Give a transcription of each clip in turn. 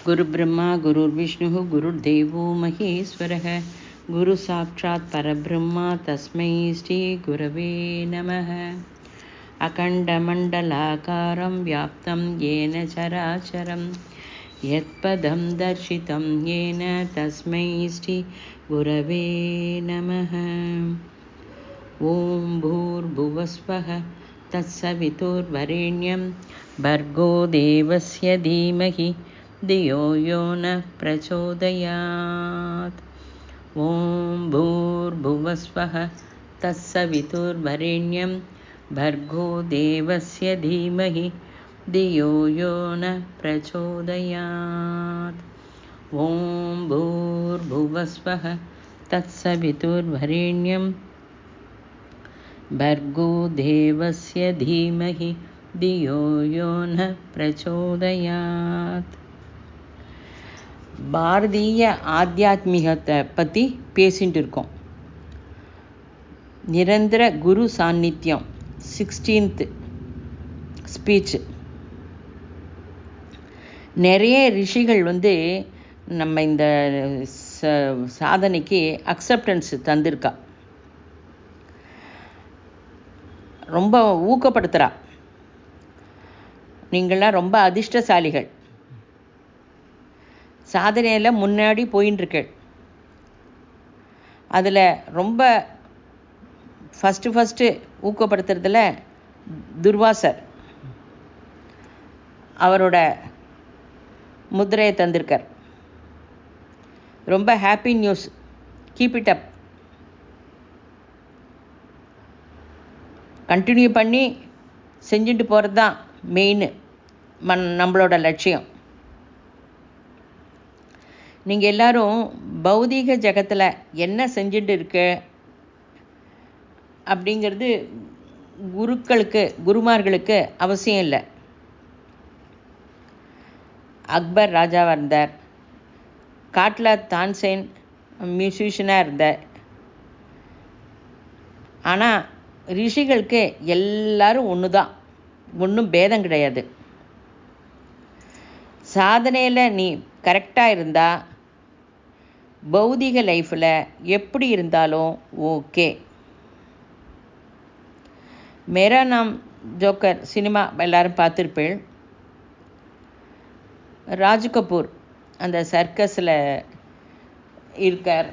गुरु ब्रह्मा गुरुर्विष्णुः गुरुर्देवो महेश्वरः गुरु साक्षात् परब्रह्मा तस्मै श्री गुरवे नमः। अखण्डमण्डलाकारं व्याप्तं येन चराचरं यत्पदं दर्शितं येन तस्मै श्री गुरवे नमः। ॐ भूर्भुवस्वः तत्सवितुर्वरेण्यं भर्गो देवस्य धीमहि धियो यो नः प्रचोदयात्। ॐ भूर्भुवस्वः तत्सवितुर्वरेण्यं भर्गो देवस्य धीमहि धियो यो नः प्रचोदयात्। ॐ भूर्भुवस्वः तत्सवितुर्वरेण्यं भर्गो देवस्य धीमहि धियो यो नः प्रचोदयात्। பாரதிய ஆத்தியாத்மிகத்தை பற்றி பேசிகிட்டு இருக்கோம். நிரந்தர குரு சாநித்தியம் 16th ஸ்பீச். நிறைய ரிஷிகள் நம்ம இந்த சாதனைக்கு அக்செப்டன்ஸ் தந்திருக்கா, ரொம்ப ஊக்கப்படுத்துகிறா. நீங்கள்லாம் ரொம்ப அதிர்ஷ்டசாலிகள், சாதனையில் முன்னாடி போயின்ட்டுருக்கு. அதில் ரொம்ப ஃபஸ்ட்டு ஊக்கப்படுத்துறதுல துர்வாசர் அவரோட முத்திரையை தந்திருக்கார். ரொம்ப happy news, keep it up, continue பண்ணி செஞ்சுட்டு போகிறது தான் மெயின் நம்மளோட லட்சியம். நீங்கள் எல்லோரும் பௌதீக ஜகத்தில் என்ன செஞ்சுட்டு இருக்கு அப்படிங்கிறது குருமார்களுக்கு அவசியம் இல்லை. அக்பர் ராஜாவாக இருந்தார், காட்டில் தான்சேன் மியூசிஷியனாக இருந்தார். ஆனால் ரிஷிகளுக்கு எல்லாரும் ஒன்று தான், ஒன்றும் பேதம் கிடையாது. சாதனையில் நீ கரெக்டாக இருந்தால் பௌதிக லைஃப்பில் எப்படி இருந்தாலும் ஓகே. மேரா நாம் ஜோக்கர் சினிமா எல்லோரும் பார்த்துருப்பேள். ராஜ் கபூர் அந்த சர்க்கஸில் இருக்கார்.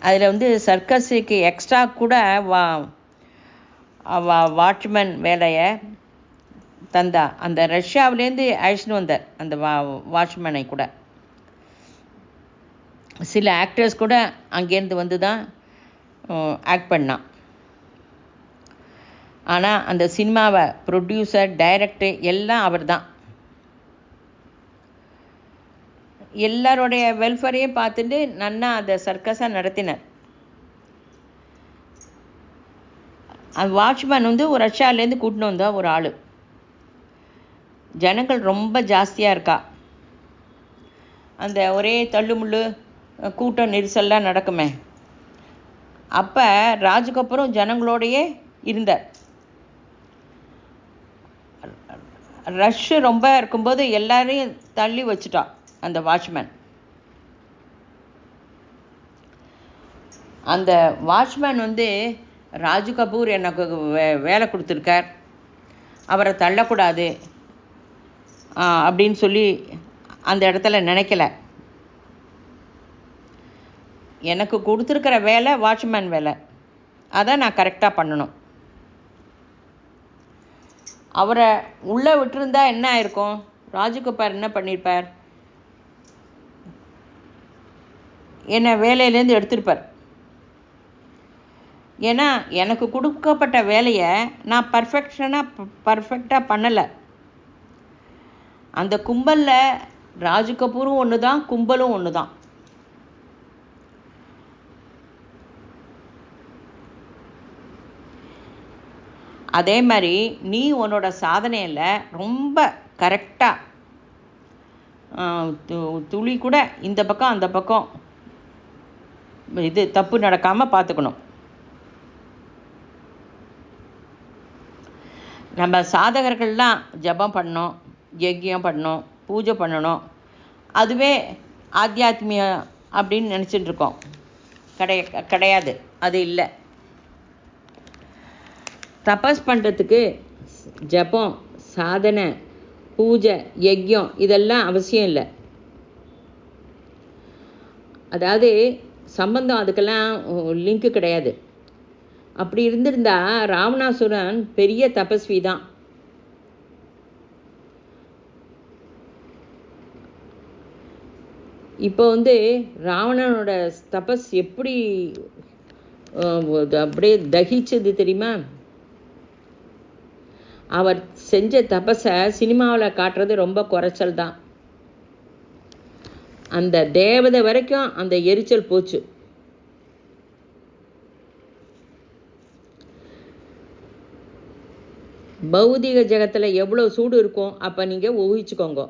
அதில் சர்க்கஸுக்கு எக்ஸ்ட்ரா கூட வாட்ச்மேன் வேலையை தந்தா. அந்த ரஷ்யாவிலேருந்து அழைச்சின்னு வந்தார் அந்த வாட்ச்மேனை கூட. சில ஆக்டர்ஸ் கூட அங்கேருந்து தான் ஆக்ட் பண்ணான். ஆனால் அந்த சினிமாவை ப்ரொடியூசர் டைரக்டர் எல்லாம் அவர் தான். எல்லாரோடைய வெல்ஃபேரையும் பார்த்துட்டு நன்னா அந்த சர்க்கஸாக நடத்தினார். அந்த வாட்ச்மேன் ஒரு ரஷ்யாவிலேருந்து கூட்டின்னு வந்தா ஒரு ஆள். ஜனங்கள் ரொம்ப ஜாஸ்தியாக இருக்கா, அந்த ஒரே தள்ளுமுள்ளு கூட்டம் நெரிசல்லாம் நடக்குமே. அப்போ ராஜுக்கப்புறம் ஜனங்களோடையே இருந்தார். ரஷ்ஷு ரொம்ப இருக்கும்போது எல்லாரையும் தள்ளி வச்சுட்டா அந்த வாட்ச்மேன். அந்த வாட்ச்மேன் ராஜு கபூர் எனக்கு வேலை கொடுத்துருக்கார், அவரை தள்ளக்கூடாது அப்படின்னு சொல்லி அந்த இடத்துல நினைக்கல. எனக்கு கொடுத்துருக்கிற வேலை வாட்ச்மேன் வேலை, அதை நான் கரெக்டாக பண்ணணும். அவரை உள்ளே விட்டுருந்தா என்ன ஆயிருக்கும்? ராஜுகபார் என்ன பண்ணியிருப்பார்? என்னை வேலையிலேருந்து எடுத்திருப்பார். ஏன்னா எனக்கு கொடுக்கப்பட்ட வேலையை நான் பர்ஃபெக்டாக பண்ணலை. அந்த கும்பலில் ராஜ் கபூரும் ஒன்று தான், கும்பலும் ஒன்று தான். அதே மாதிரி நீ உன்னோட சாதனையில் ரொம்ப கரெக்டாக துளி கூட இந்த பக்கம் அந்த பக்கம் இது தப்பு நடக்காமல் பார்த்துக்கணும். நம்ம சாதகர்கள்லாம் ஜபம் பண்ணணும், யஜ்யம் பண்ணணும், பூஜை பண்ணணும், அதுவே ஆத்தியாத்மியம் அப்படின்னு நினச்சிட்டு இருக்கோம். கிடையாது, அது இல்லை. தபஸ் பண்ணுறதுக்கு ஜபம், சாதனை, பூஜை, யஜ்யம் இதெல்லாம் அவசியம் இல்லை. அதாவது சம்பந்தம் அதுக்கெல்லாம் லிங்க்கு கிடையாது. அப்படி இருந்திருந்தா ராவணாசுரன் பெரிய தபஸ்வி தான். இப்போ ராவணனோட தபஸ் எப்படி அப்படியே தகிச்சது தெரியுமா? அவர் செஞ்ச தபஸை சினிமாவில் காட்டுறது ரொம்ப குறைச்சல் தான். அந்த தேவதை வரைக்கும் அந்த எரிச்சல் போச்சு. பௌதிக ஜகத்தில் எவ்வளோ சூடு இருக்கும் அப்போ நீங்கள் ஊகிச்சுக்கோங்க.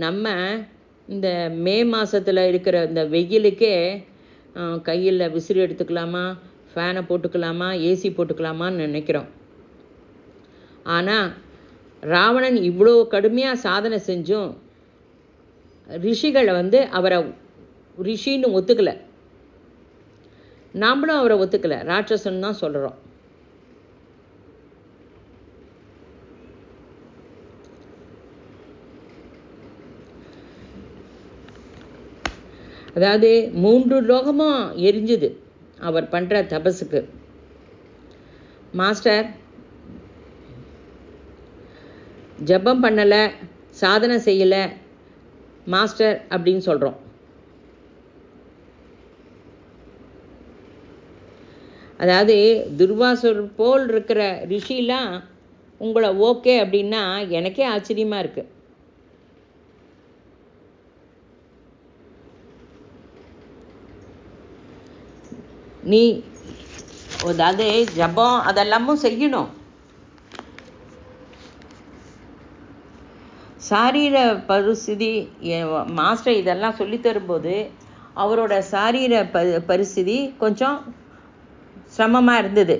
நம்ம இந்த மே மாதத்தில் இருக்கிற இந்த வெயிலுக்கே கையில் விசிறி எடுத்துக்கலாமா, ஃபேனை போட்டுக்கலாமா, ஏசி போட்டுக்கலாமான்னு நினைக்கிறோம். ஆனால் ராவணன் இவ்வளோ கடுமையாக சாதனை செஞ்சும் ரிஷிகளை அவரை ரிஷின்னு ஒத்துக்கலை. நாமளும் அவரை ஒத்துக்கலை, ராட்சசன் தான் சொல்கிறோம். அதாவது 3 லோகமும் எரிஞ்சுது அவர் பண்ணுற தபஸுக்கு. மாஸ்டர் ஜபம் பண்ணலை, சாதனை செய்யலை மாஸ்டர் அப்படின்னு சொல்கிறோம். அதாவது துர்வாசர் போல் இருக்கிற ரிஷிலாம் உங்களை ஓகே அப்படின்னா எனக்கே ஆச்சரியமாக இருக்குது. நீ அதாவது ஜபம் அதெல்லாமும் செய்யணும். சாரீர பரிஸ்திதி மாஸ்டர் இதெல்லாம் சொல்லித்தரும்போது அவரோட சாரீர பரிஸ்திதி கொஞ்சம் சிரமமாக இருந்தது.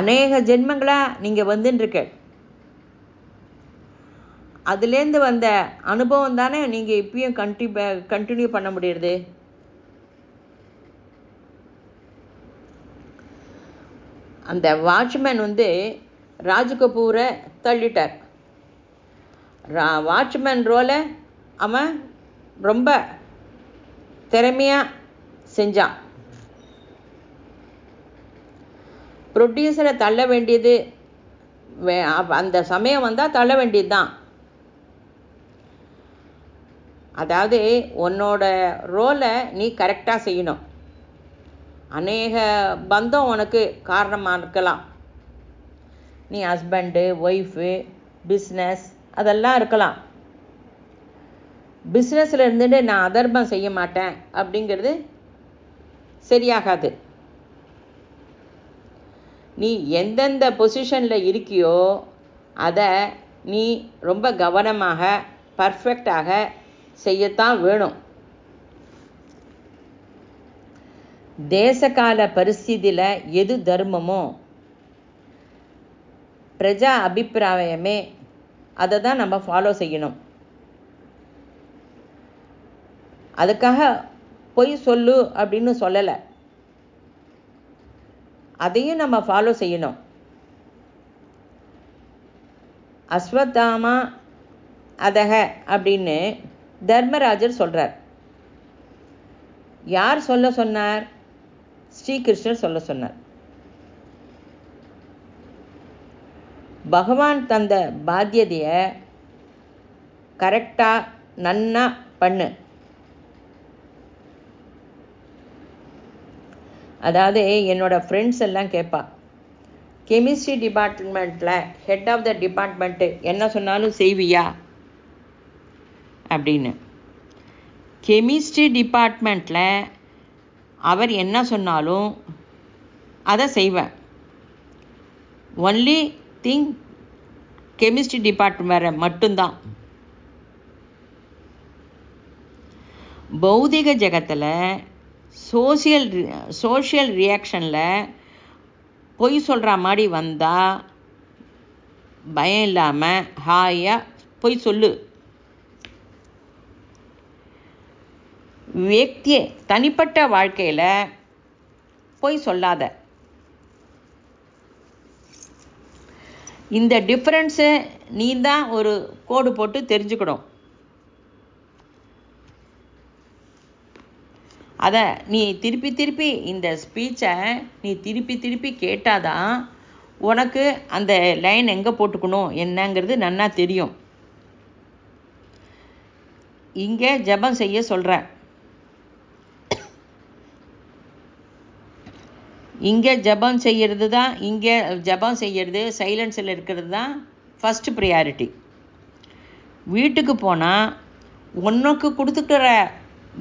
அநேக ஜென்மங்களாக நீங்கள் வந்துட்டுருக்க, அதுலேருந்து வந்த அனுபவம் தானே நீங்கள் இப்பயும் கண்டினியூ பண்ண முடியுது. அந்த வாட்ச்மேன் ராஜ் கபூரை தள்ளிட்டார். வாட்ச்மேன் ரோலை அவன் ரொம்ப திறமையாக செஞ்சான். ப்ரொடியூசரை தள்ள வேண்டியது அந்த சமயம் வந்தால் தள்ள வேண்டியது தான். அதாவது உன்னோட ரோலை நீ கரெக்டாக செய்யணும். அநேக பந்தம் உனக்கு காரணமாக இருக்கலாம். நீ ஹஸ்பண்டு, ஒய்ஃபு, பிஸ்னஸ் அதெல்லாம் இருக்கலாம். பிஸ்னஸில் இருந்துட்டு நான் அதர்மம் செய்ய மாட்டேன் அப்படிங்கிறது சரியாகாது. நீ எந்தெந்த பொசிஷனில் இருக்கியோ அதை நீ ரொம்ப கவனமாக பர்ஃபெக்டாக செய்யத்தான் வேணும். தேசகால பரிஸ்திதியில் எது தர்மமோ பிரஜா அபிப்பிராயமே அதை தான் நம்ம ஃபாலோ செய்யணும். அதுக்காக பொய் சொல்லு அப்படின்னு சொல்லலை, அதையும் நம்ம ஃபாலோ செய்யணும். அஸ்வத்தாமா அதக அப்படின்னு தர்மராஜர் சொல்கிறார். யார் சொல்ல சொன்னார்? ஸ்ரீகிருஷ்ணர் சொல்ல சொன்னார். பகவான் தந்த பாத்தியதையை கரெக்டாக நன்னா பண்ணு. அதாவது என்னோடய ஃப்ரெண்ட்ஸ் எல்லாம் கேட்பா, கெமிஸ்ட்ரி டிபார்ட்மெண்ட்டில் ஹெட் ஆஃப் த டிபார்ட்மெண்ட்டு என்ன சொன்னாலும் செய்வியா அப்படின்னு. கெமிஸ்ட்ரி டிபார்ட்மெண்ட்டில் அவர் என்ன சொன்னாலும் அதை செய்வேன். ஒன்லி திங் கெமிஸ்ட்ரி டிபார்ட்மெண்ட் மட்டும்தான். பௌதிக ஜகத்தில் சோஷியல் ரியாக்ஷனில் பொய் சொல்கிற மாதிரி வந்தால் பயம் இல்லாமல் ஹாயாக பொய் சொல்லு. தனிப்பட்ட வாழ்க்கையில் பொய் சொல்லாத. இந்த டிஃப்ரென்ஸை நீ தான் ஒரு கோடு போட்டு தெரிஞ்சுக்கணும். அதை நீ திருப்பி இந்த ஸ்பீச்சை நீ திருப்பி கேட்டாதான் உனக்கு அந்த லைன் எங்கே போட்டுக்கணும் என்னங்கிறது நன்னா தெரியும். இங்கே ஜபம் செய்ய சொல்கிறேன். இங்கே ஜபம் செய்கிறது சைலன்ஸில் இருக்கிறது தான் ஃபஸ்ட்டு ப்ரியாரிட்டி. வீட்டுக்கு போனால் உனக்கு கொடுத்துக்கிற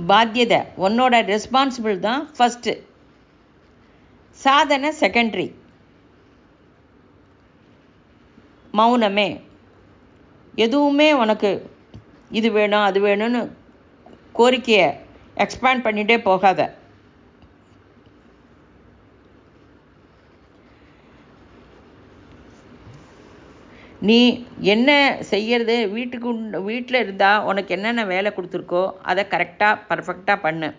பாத்தியதை உன்னோட ரெஸ்பான்சிபிள் தான் ஃபஸ்ட்டு, சாதனை செகண்டரி. மௌனமே. எதுவுமே உனக்கு இது வேணும் அது வேணும்னு கோரிக்கையை எக்ஸ்பேண்ட் பண்ணிகிட்டே போகாத. நீ என்ன செய்யறது, வீட்டில் இருந்தால் உனக்கு என்னென்ன வேலை கொடுத்துருக்கோ அதை கரெக்டாக பர்ஃபெக்டாக பண்ணு.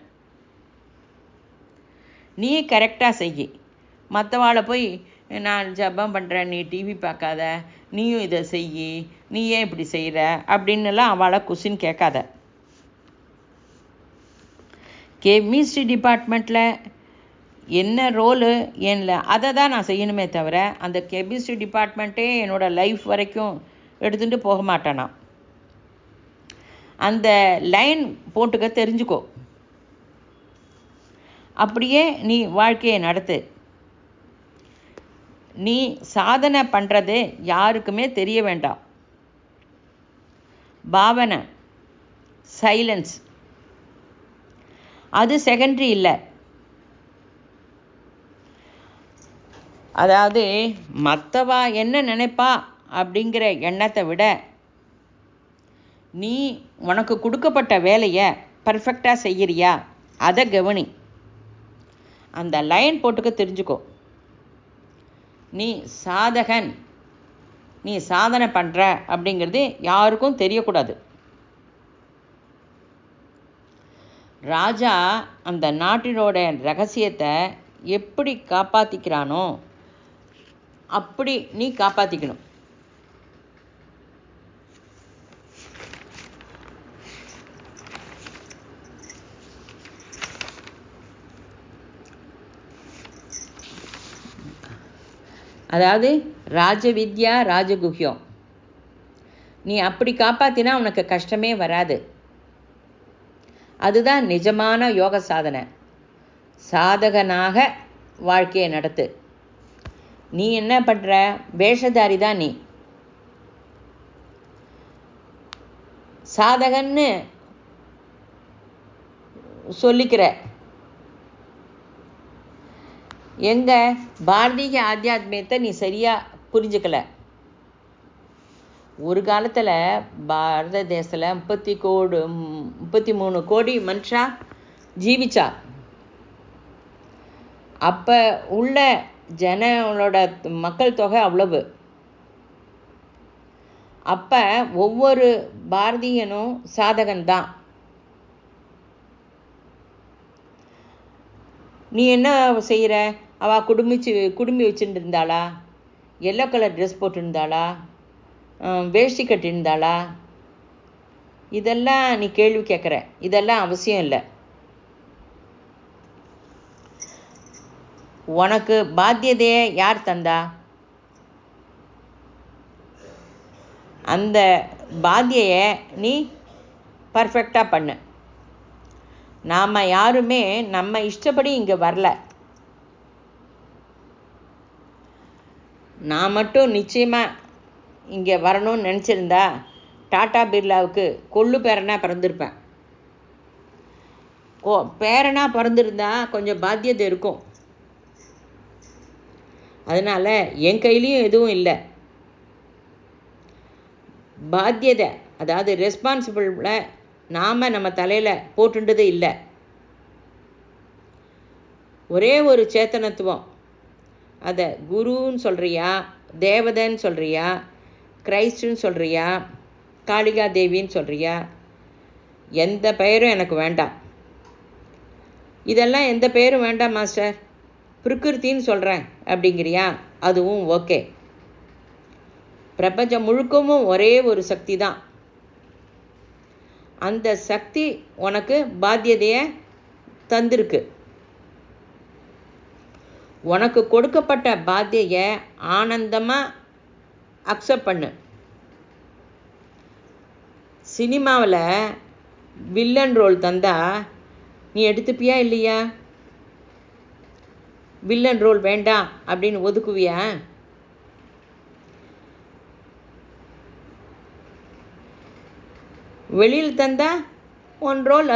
நீ கரெக்டாக செய். மற்றவாளை போய் நான் ஜபம் பண்ணுறேன் நீ டிவி பார்க்காத, நீயும் இதை செய், நீ ஏன் இப்படி செய்கிற அப்படின்னுலாம் அவளை கொஸ்டின் கேட்காத. கெமிஸ்ட்ரி டிபார்ட்மெண்ட்டில் என்ன ரோலு ஏன்ல அதை தான் நான் செய்யணுமே தவிர அந்த கெமிஸ்ட்ரி டிபார்ட்மெண்ட்டே என்னோடய லைஃப் வரைக்கும் எடுத்துகிட்டு போக மாட்டேனா. அந்த லைன் போட்டுக்க தெரிஞ்சுக்கோ. அப்படியே நீ வாழ்க்கையை நடத்து. நீ சாதனை பண்ணுறது யாருக்குமே தெரிய வேண்டாம். பாவனை, சைலன்ஸ் அது செகண்டரி இல்லை. அதாவது மற்றவா என்ன நினைப்பா அப்படிங்கிற எண்ணத்தை விட நீ உனக்கு கொடுக்கப்பட்ட வேலையை பர்ஃபெக்டாக செய்கிறியா அதை கவனி. அந்த லைன் போட்டுக்க தெரிஞ்சுக்கோ. நீ சாதகன், நீ சாதனை பண்ணுற அப்படிங்கிறது யாருக்கும் தெரியக்கூடாது. ராஜா அந்த நாட்டினோட ரகசியத்தை எப்படி காப்பாற்றிக்கிறானோ அப்படி நீ காப்பாற்றிக்கணும். அதாவது ராஜவித்யா ராஜகுஹ்யம். நீ அப்படி காப்பாற்றினா உனக்கு கஷ்டமே வராது. அதுதான் நிஜமான யோக சாதனை. சாதகனாக வாழ்க்கையை நடத்து. நீ என்ன பண்ணுற, வேஷதாரி தான் நீ. சாதகன்னு சொல்லிக்கிற. எங்க பாரதிய ஆத்தியாத்மியத்தை நீ சரியாக புரிஞ்சுக்கல. ஒரு காலத்தில் பாரத தேசத்தில் 33 கோடி மனுஷா ஜீவிச்சா. அப்போ உள்ள ஜனங்களோட மக்கள் தொகை அவ்வளவு. அப்போ ஒவ்வொரு பாரதியனும் சாதகன்தான். நீ என்ன செய்கிற? அவள் குடுமி வச்சுட்டு இருந்தாளா? எல்லோ கலர் ட்ரெஸ் போட்டுருந்தாளா? வேஷ்டி கட்டியிருந்தாளா? இதெல்லாம் நீ கேள்வி கேட்குற. இதெல்லாம் அவசியம் இல்லை. உனக்கு பாத்தியதையை யார் தந்தா? அந்த பாத்தியையை நீ பர்ஃபெக்டாக பண்ணு. நாம் யாருமே நம்ம இஷ்டப்படி இங்கே வரல. நான் மட்டும் நிச்சயமாக இங்கே வரணும்னு நினச்சிருந்தா டாடா பிர்லாவுக்கு கொள்ளு பேரனாக பிறந்திருப்பேன். பேரனாக பிறந்திருந்தா கொஞ்சம் பாத்தியதை இருக்கும். அதனால் என் கையிலையும் எதுவும் இல்லை. பாத்தியதை, அதாவது ரெஸ்பான்சிபிளை நாம் நம்ம தலையில் போட்டுண்டது இல்லை. ஒரே ஒரு சேத்தனத்துவம். அதை குருன்னு சொல்கிறியா, தேவதைன்னு சொல்கிறியா, கிரைஸ்டுன்னு சொல்கிறியா, காளிகா தேவின்னு சொல்கிறியா, எந்த பெயரும் எனக்கு வேண்டாம். இதெல்லாம் எந்த பெயரும் வேண்டாம் மாஸ்டர், பிரகிருத்தின்னு சொல்கிறேன் அப்படிங்கிறியா, அதுவும் ஓகே. பிரபஞ்சம் முழுக்கவும் ஒரே ஒரு சக்தி தான். அந்த சக்தி உனக்கு பாத்தியதையை தந்திருக்கு. உனக்கு கொடுக்கப்பட்ட பாத்தியை ஆனந்தமாக அக்செப்ட் பண்ணு. சினிமாவில் வில்லன் ரோல் தந்தா நீ எடுத்துப்பியா இல்லையா? வில்லன் ரோல் வேண்டாம் அப்படின்னு ஒதுக்குவியா? வெளியில் தந்தா ஒன் ரோல்,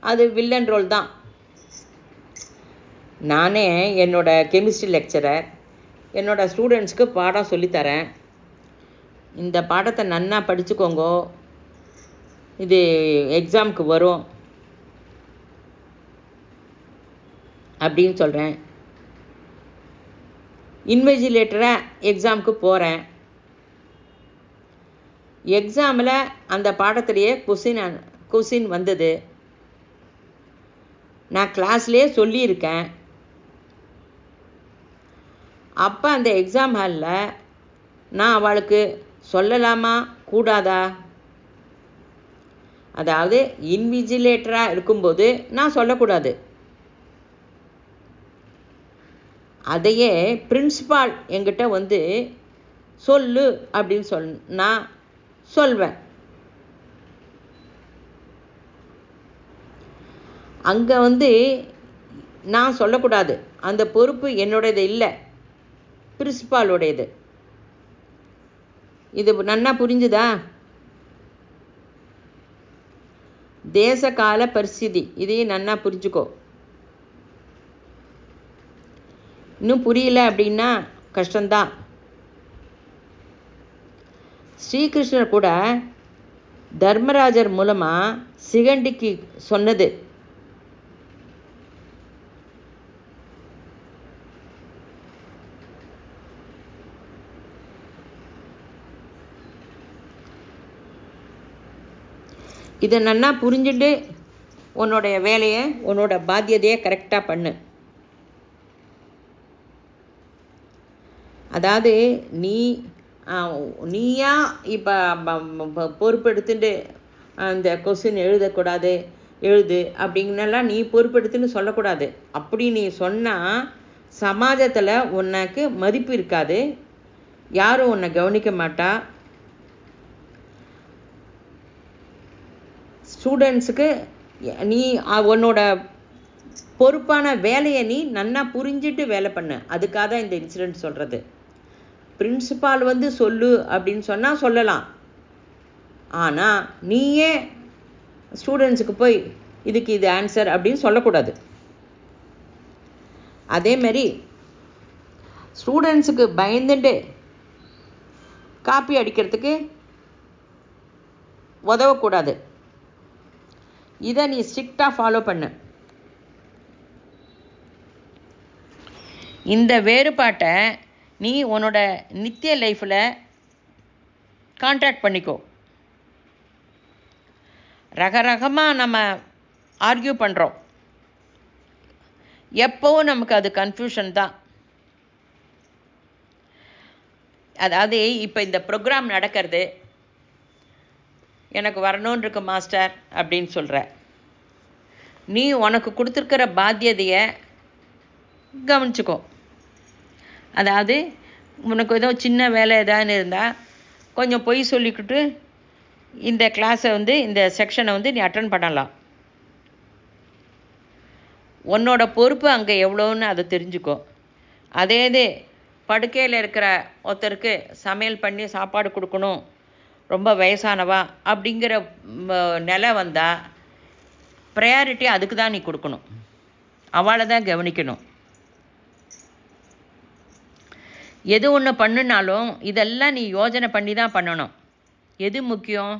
அது வில்லன் ரோல் தான். நானே என்னோட கெமிஸ்ட்ரி லெக்சரர், என்னோட ஸ்டூடெண்ட்ஸ்க்கு பாடம் சொல்லித்தரேன். இந்த பாடத்தை நன்னா படிச்சுக்கோங்க, இது எக்ஸாமுக்கு வரும் அப்படின்னு சொல்கிறேன். இன்விஜிலேட்டராக எக்ஸாமுக்கு போகிறேன். எக்ஸாமில் அந்த பாடத்திலேயே கொஸ்டின் வந்தது. நான் கிளாஸ்லேயே சொல்லியிருக்கேன். அப்போ அந்த எக்ஸாம் ஹாலில் நான் அவளுக்கு சொல்லலாமா கூடாதா? அதாவது இன்விஜிலேட்டராக இருக்கும்போது நான் சொல்லக்கூடாது. அதையே பிரின்சிபால் என்கிட்ட வந்து சொல்லு அப்படின்னு நான் சொல்வேன். அங்கே வந்து நான் சொல்லக்கூடாது. அந்த பொறுப்பு என்னோடது இல்லை, பிரின்சிபாலோடையது. இது நன்னா புரிஞ்சுதா? தேச கால பரிஸ்திதி இதையும் நன்னா புரிஞ்சுக்கோ. இன்னும் புரியல அப்படின்னா கஷ்டம்தான். ஸ்ரீகிருஷ்ணர் கூட தர்மராஜர் மூலமாக சிகண்டிக்கு சொன்னது, இதை நன்னா புரிஞ்சுட்டு உன்னோடைய வேலையை, உன்னோட பாத்தியதையை கரெக்டாக பண்ணு. அதாவது நீயா இப்போ பொறுப்பெடுத்துட்டு அந்த கொஸ்டின் எழுதக்கூடாது, எழுது அப்படிங்கலாம் நீ பொறுப்பெடுத்துன்னு சொல்லக்கூடாது. அப்படி நீ சொன்னால் சமாஜத்தில் உனக்கு மதிப்பு இருக்காது, யாரும் உன்னை கவனிக்க மாட்டா. ஸ்டூடெண்ட்ஸுக்கு நீ உன்னோட பொறுப்பான வேலையை நீ நன்னா புரிஞ்சுட்டு வேலை பண்ணு. அதுக்காக தான் இந்த இன்சிடெண்ட் சொல்கிறது. பிரின்சிபால் வந்து சொல்லு அப்படின்னு சொன்னால் சொல்லலாம். ஆனால் நீயே ஸ்டூடெண்ட்ஸுக்கு போய் இதுக்கு இது ஆன்சர் அப்படின்னு சொல்லக்கூடாது. அதேமாரி ஸ்டூடெண்ட்ஸுக்கு பயந்துட்டு காப்பி அடிக்கிறதுக்கு உதவக்கூடாது. இதை நீ ஸ்ட்ரிக்டாக ஃபாலோ பண்ணு. இந்த வேறுபாட்டை நீ உன்னோட நித்திய லைஃப்பில் கான்ட்ராக்ட் பண்ணிக்கோ. ரகரகமாக நம்ம ஆர்கியூ பண்ணுறோம், எப்போவும் நமக்கு அது கன்ஃபியூஷன் தான். அதாவது இப்போ இந்த ப்ரோக்ராம் நடக்கிறது, எனக்கு வரணுன்னு இருக்கு மாஸ்டர் அப்படின்னு சொல்கிற நீ, உனக்கு கொடுத்துருக்கிற பாத்தியதையை கவனிச்சுக்கோ. அதாவது உனக்கு ஏதோ சின்ன வேலை எதான்னு இருந்தால் கொஞ்சம் பொய் சொல்லிக்கிட்டு இந்த கிளாஸை வந்து, இந்த செக்ஷனை வந்து நீ அட்டன் பண்ணலாம். உன்னோட பொறுப்பு அங்கே எவ்வளோன்னு அதை தெரிஞ்சுக்கோ. அதே இது படுக்கையில் இருக்கிற ஒருத்தருக்கு சமையல் பண்ணி சாப்பாடு கொடுக்கணும், ரொம்ப வயசானவா அப்படிங்கிற நிலை வந்தால் ப்ரையாரிட்டி அதுக்கு தான் நீ கொடுக்கணும், அவளை தான் கவனிக்கணும். எது ஒன்று பண்ணுனாலும் இதெல்லாம் நீ யோஜனை பண்ணி தான் பண்ணணும். எது முக்கியம்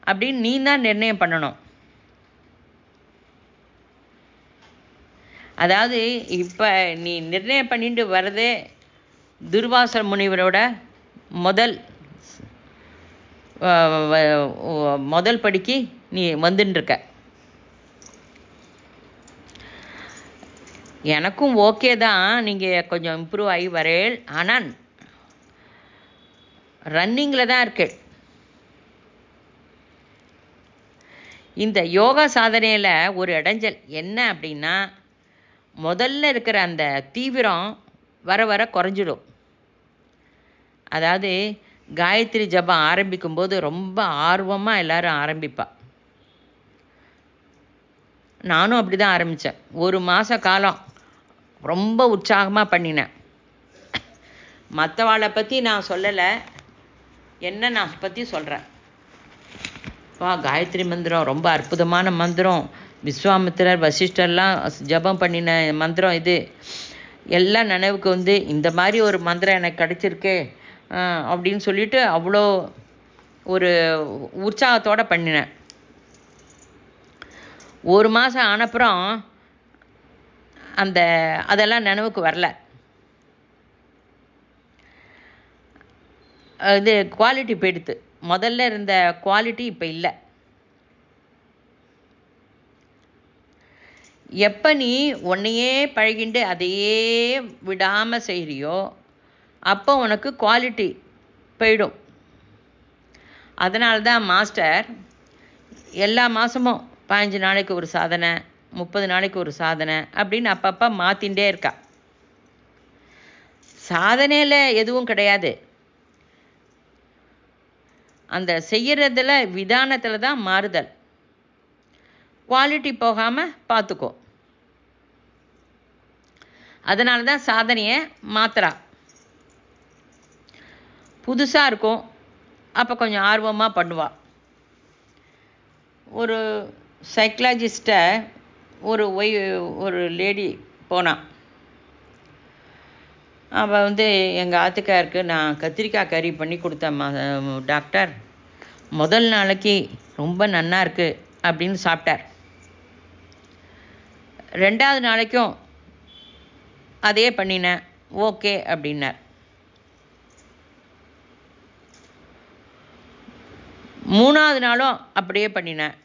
அப்படின்னு நீ தான் நிர்ணயம் பண்ணணும். அதாவது இப்போ நீ நிர்ணயம் பண்ணிட்டு வர்றதே துர்வாச முனிவரோட முதல் படிக்கு நீ வந்துட்டுருக்க. எனக்கும் ஓகே தான், நீங்கள் கொஞ்சம் இம்ப்ரூவ் ஆகி வரேள். ஆனால் ரன்னிங்கில் தான் இருக்கு. இந்த யோகா சாதனையில் ஒரு இடைஞ்சல் என்ன அப்படின்னா, முதல்ல இருக்கிற அந்த தீவிரம் வர வர குறைஞ்சிடும். அதாவது காயத்ரி ஜபம் ஆரம்பிக்கும்போது ரொம்ப ஆர்வமாக எல்லாரும் ஆரம்பிப்பா. நானும் அப்படி தான் ஆரம்பித்தேன். 1 மாத காலம் ரொம்ப உற்சாகமாக பண்ணினேன். மற்றவாளை பற்றி நான் சொல்லலை, என்ன நான் பற்றி சொல்கிறேன். காயத்ரி மந்திரம் ரொம்ப அற்புதமான மந்திரம், விஸ்வாமித்திரர் வசிஷ்டர்லாம் ஜபம் பண்ணின மந்திரம், இது எல்லாம் நினைவுக்கு வந்து இந்த மாதிரி ஒரு மந்திரம் எனக்கு கிடச்சிருக்கே அப்படின்னு சொல்லிட்டு அவ்வளோ ஒரு உற்சாகத்தோடு பண்ணினேன். 1 மாதம் ஆனப்புறம் அதெல்லாம் நினைவுக்கு வரல. இது குவாலிட்டி போயிடுத்து. முதல்ல இருந்த குவாலிட்டி இப்போ இல்லை. எப்போ நீ உன்னையே பழகிண்டு அதையே விடாமல் செய்கிறியோ அப்போ உனக்கு குவாலிட்டி போயிடும். அதனால தான் மாஸ்டர் எல்லா மாதமும் 15 நாளைக்கு ஒரு சாதனை, 30 நாளைக்கு ஒரு சாதனை அப்படின்னு அப்பப்போ மாற்றிகிட்டே இருக்கா. சாதனையில் எதுவும் கிடையாது, அந்த செய்கிறதுல விதானத்தில் தான் மாறுதல். குவாலிட்டி போகாமல் பார்த்துக்கோ. அதனால தான் சாதனையை மாத்திரா. புதுசாக இருக்கும், அப்போ கொஞ்சம் ஆர்வமாக பண்ணுவாள். ஒரு சைக்கலாஜிஸ்ட்டை ஒரு லேடி போனான். அவள் வந்து எங்கள் ஆத்துக்காருக்கு நான் கத்திரிக்காய் கறி பண்ணி கொடுத்தேன் டாக்டர், முதல் நாளைக்கு ரொம்ப நன்னா இருக்குது அப்படின்னு சாப்பிட்டார். 2வது நாளைக்கும் அதே பண்ணினேன், ஓகே அப்படின்னார். 3வது நாளும் அப்படியே பண்ணினேன்.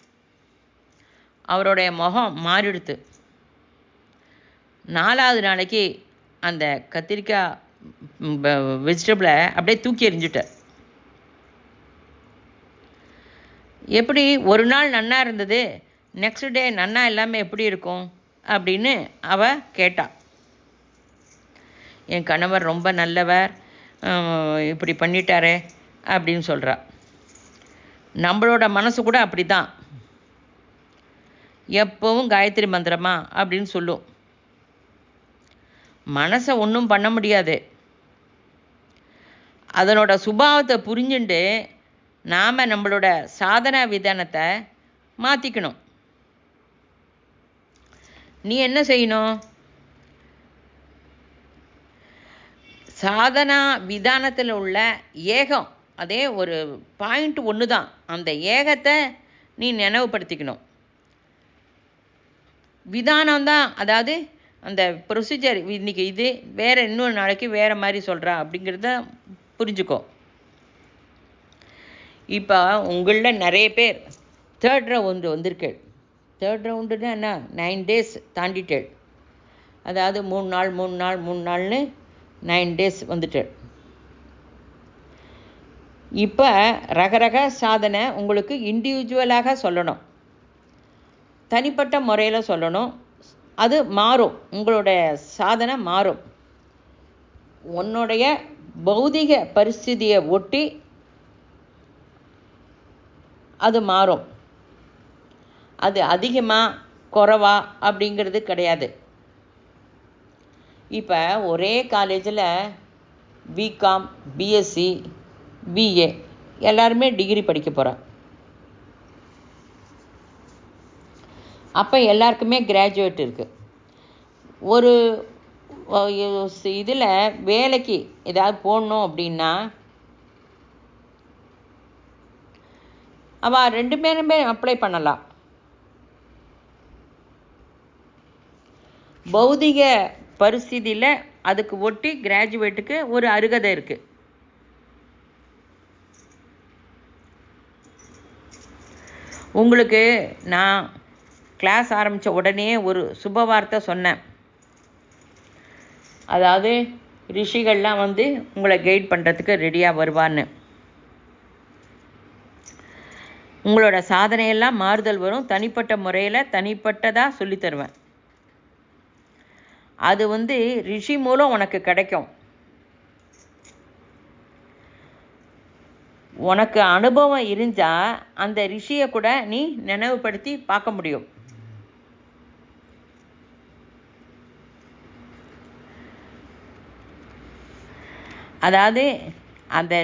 அவருடைய முகம் மாறிடுத்து. 4வது நாளைக்கு அந்த கத்திரிக்காய் வெஜிடபிளை அப்படியே தூக்கி எறிஞ்சிட்டார். எப்படி ஒரு நாள் நன்னா இருந்தது, நெக்ஸ்ட் டே நன்னா எல்லாமே எப்படி இருக்கும் அப்படின்னு அவ கேட்டா. என் கணவர் ரொம்ப நல்லவர், இப்படி பண்ணிட்டாரே அப்படின்னு சொல்கிறா. நம்மளோட மனசு கூட அப்படி தான், எப்பவும் காயத்ரி மந்திரமா அப்படின்னு சொல்லும். மனசை ஒன்றும் பண்ண முடியாது. அதனோட சுபாவத்தை புரிஞ்சுண்டு நாம் நம்மளோட சாதனா விதானத்தை மாற்றிக்கணும். நீ என்ன செய்யணும்? சாதனா விதானத்தில் உள்ள ஏகம், அதே ஒரு பாயிண்ட் ஒன்று தான், அந்த ஏகத்தை நீ நினைவுபடுத்திக்கணும். விதானம்தான், அதாவது அந்த ப்ரொசீஜர் இன்றைக்கி இது வேறு, இன்னொரு நாளைக்கு வேறு மாதிரி சொல்கிறா அப்படிங்கிறத புரிஞ்சுக்கோ. இப்போ உங்களில் நிறைய பேர் 3rd ரவுண்டு வந்திருக்கேள். 3rd ரவுண்டுன்னா என்ன, 9 days தாண்டிட்டேள். அதாவது 3 நாள் 3 நாள் 3 நாள்னு 9 days வந்துட்டேள். இப்போ ரகரக சாதனை உங்களுக்கு இண்டிவிஜுவலாக சொல்லணும், தனிப்பட்ட முறையில் சொல்லணும். அது மாறும், உங்களுடைய சாதனை மாறும். உன்னுடைய பௌதிக பரிஸ்திதியை ஒட்டி அது மாறும். அது அதிகமாக குறைவா அப்படிங்கிறது கிடையாது. இப்போ ஒரே காலேஜில் பிகாம், பிஎஸ்சி, பிஏ எல்லாருமே டிகிரி படிக்க போகிறோம். அப்போ எல்லாருக்குமே கிராஜுவேட் இருக்குது. ஒரு இதில் வேலைக்கு ஏதாவது போடணும் அப்படின்னா அவள் 2 பேருமே அப்ளை பண்ணலாம். பௌதிக பரிஸ்திதியில் அதுக்கு ஒட்டி கிராஜுவேட்டுக்கு ஒரு அருகதை இருக்குது. உங்களுக்கு நான் கிளாஸ் ஆரம்பித்த உடனே ஒரு சுப வார்த்தை சொன்னேன். அதாவது ரிஷிகள்லாம் வந்து உங்களை கைட் பண்ணுறதுக்கு ரெடியாக வருவான்னு. உங்களோட சாதனையெல்லாம் மாறுதல் வரும். தனிப்பட்ட முறையில் தனிப்பட்டதாக சொல்லி தருவேன். அது வந்து ரிஷி மூலம் உனக்கு கிடைக்கும். உனக்கு அனுபவம் இருந்தால் அந்த ரிஷியை கூட நீ நினைவுபடுத்தி பார்க்க முடியும். அதாவது அந்த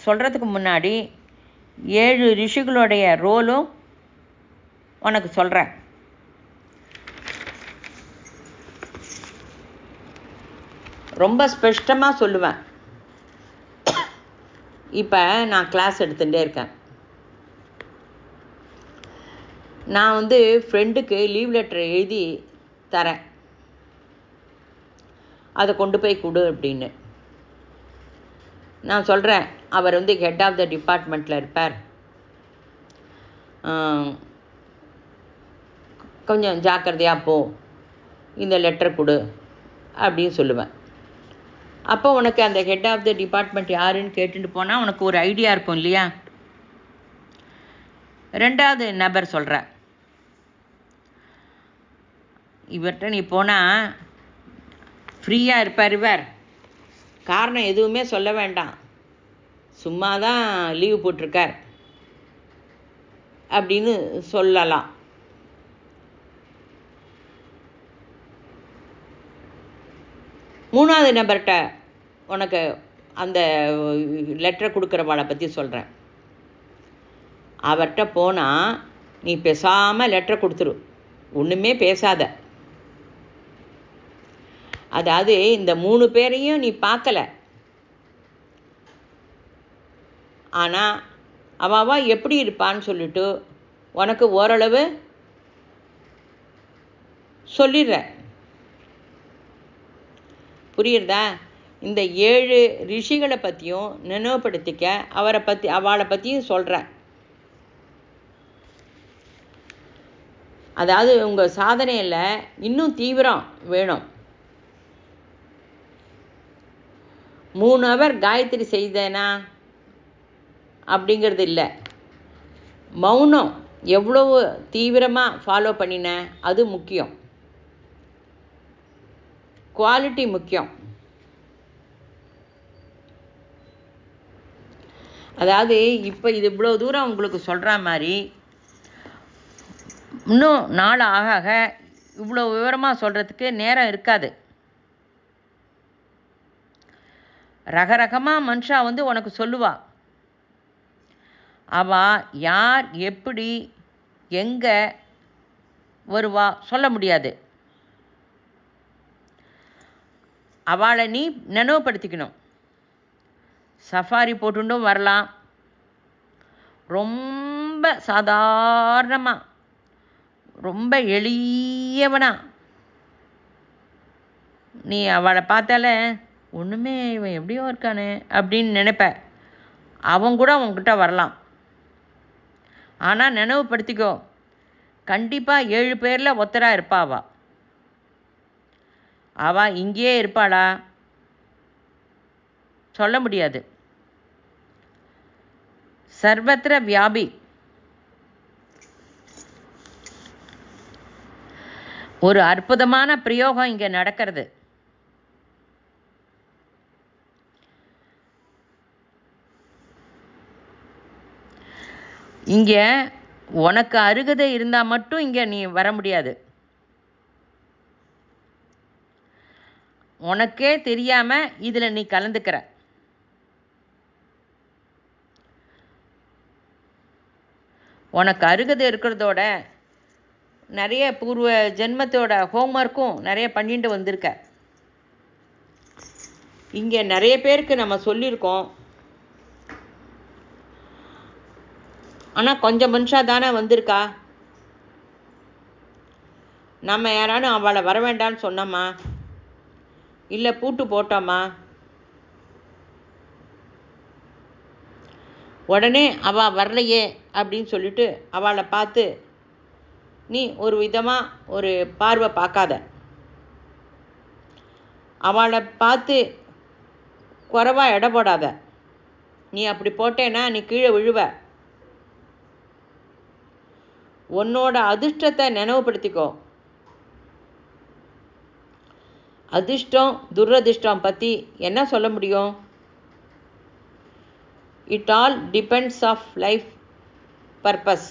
சொல்கிறதுக்கு முன்னாடி 7 ரிஷிகளுடைய ரோலும் உனக்கு சொல்கிறேன். ரொம்ப ஸ்பஷ்டமாக சொல்லுவேன். இப்போ நான் கிளாஸ் எடுத்துகிட்டே இருக்கேன். நான் வந்து ஃப்ரெண்டுக்கு லீவ் லெட்டர் எழுதி தரேன், அதை கொண்டு போய் கொடு அப்படின்னு. நான் சொல்கிறேன், அவர் வந்து ஹெட் ஆஃப் த டிபார்ட்மெண்ட்டில் இருப்பார், கொஞ்சம் ஜாக்கிரதையாக போ, இந்த லெட்டர் கொடு அப்படின்னு சொல்லுவேன். அப்போ உனக்கு அந்த ஹெட் ஆஃப் த டிபார்ட்மெண்ட் யாருன்னு கேட்டுட்டு போனால் உனக்கு ஒரு ஐடியா இருக்கும் இல்லையா? 2வது நபர் சொல்கிறேன், இவர்கிட்ட நீ போனால் ஃப்ரீயாக இருப்பார், இவர் காரணம் எதுவுமே சொல்ல வேண்டாம், சும்மா தான் லீவு போட்டிருக்கார் அப்படின்னு சொல்லலாம். மூணாவது நபர்கிட்ட உனக்கு அந்த லெட்டரை கொடுக்குறவாளை பற்றி சொல்கிறேன். அவர்கிட்ட போனால் நீ பேசாமல் லெட்டரை கொடுத்துரு, ஒன்றுமே பேசாத. அதாவது இந்த 3 பேரையும் நீ பார்க்கல, ஆனால் அவா எப்படி இருப்பான்னு சொல்லிட்டு உனக்கு ஓரளவு சொல்லிடுற. புரியுறதா? இந்த 7 ரிஷிகளை பற்றியும் நினைவுபடுத்திக்க, அவளை பற்றியும் சொல்கிறேன். அதாவது உங்கள் சாதனையில் இன்னும் தீவிரம் வேணும். 3 ஹவர் காயத்ரி செய்தேனா அப்படிங்கிறது இல்லை, மௌனம் எவ்வளவு தீவிரமாக ஃபாலோ பண்ணின அது முக்கியம், குவாலிட்டி முக்கியம். அதாவது இப்போ இது இவ்வளோ தூரம் உங்களுக்கு சொல்கிற மாதிரி இன்னும் நாள் ஆக ஆக இவ்வளோ விவரமாக சொல்கிறதுக்கு நேரம் இருக்காது. ரகரகமாக மனுஷா வந்து உனக்கு சொல்லுவா. அவள் யார் எப்படி எங்கே வருவா சொல்ல முடியாது. அவளை நீ நினைவுபடுத்திக்கணும். சஃபாரி போட்டுட்டும் வரலாம், ரொம்ப சாதாரணமாக ரொம்ப எளியவனா நீ அவளை பார்த்தால ஒன்றுமே இவன் எப்படியோ இருக்கானே அப்படின்னு நினைப்ப. அவன் கூட அவங்ககிட்ட வரலாம். ஆனால் நினைவுபடுத்திக்கோ, கண்டிப்பாக 7 பேரில் ஒத்தராக இருப்பா. அவள் இங்கேயே இருப்பாளா சொல்ல முடியாது. சர்வத்திர வியாபி. ஒரு அற்புதமான பிரயோகம் இங்கே நடக்கிறது. இங்கே உனக்கு அருகதை இருந்தால் மட்டும் இங்கே நீ வர முடியாது. உனக்கே தெரியாமல் இதில் நீ கலந்துக்கிற. உனக்கு அருகதை இருக்கிறதோட நிறைய பூர்வ ஜென்மத்தோட ஹோம்ஒர்க்கும் நிறைய பண்ணிட்டு வந்திருக்க. இங்கே நிறைய பேருக்கு நம்ம சொல்லியிருக்கோம். ஆனால் கொஞ்சம் மனுஷா தானே வந்திருக்கா. நம்ம யாராலும் அவளை வர வேண்டான்னு சொன்னோமா, இல்லை பூட்டு போட்டோமா? உடனே அவள் வரலையே அப்படின்னு சொல்லிட்டு அவளை பார்த்து நீ ஒரு விதமாக ஒரு பார்வை பார்க்காத. அவளை பார்த்து குறைவாக எடை போடாத. நீ அப்படி போட்டேன்னா நீ கீழே விழுவ. உன்னோட அதிர்ஷ்டத்தை நினைவுபடுத்திக்கோ. அதிர்ஷ்டம் துரதிர்ஷ்டம் பற்றி என்ன சொல்ல முடியும்? It all depends of life purpose.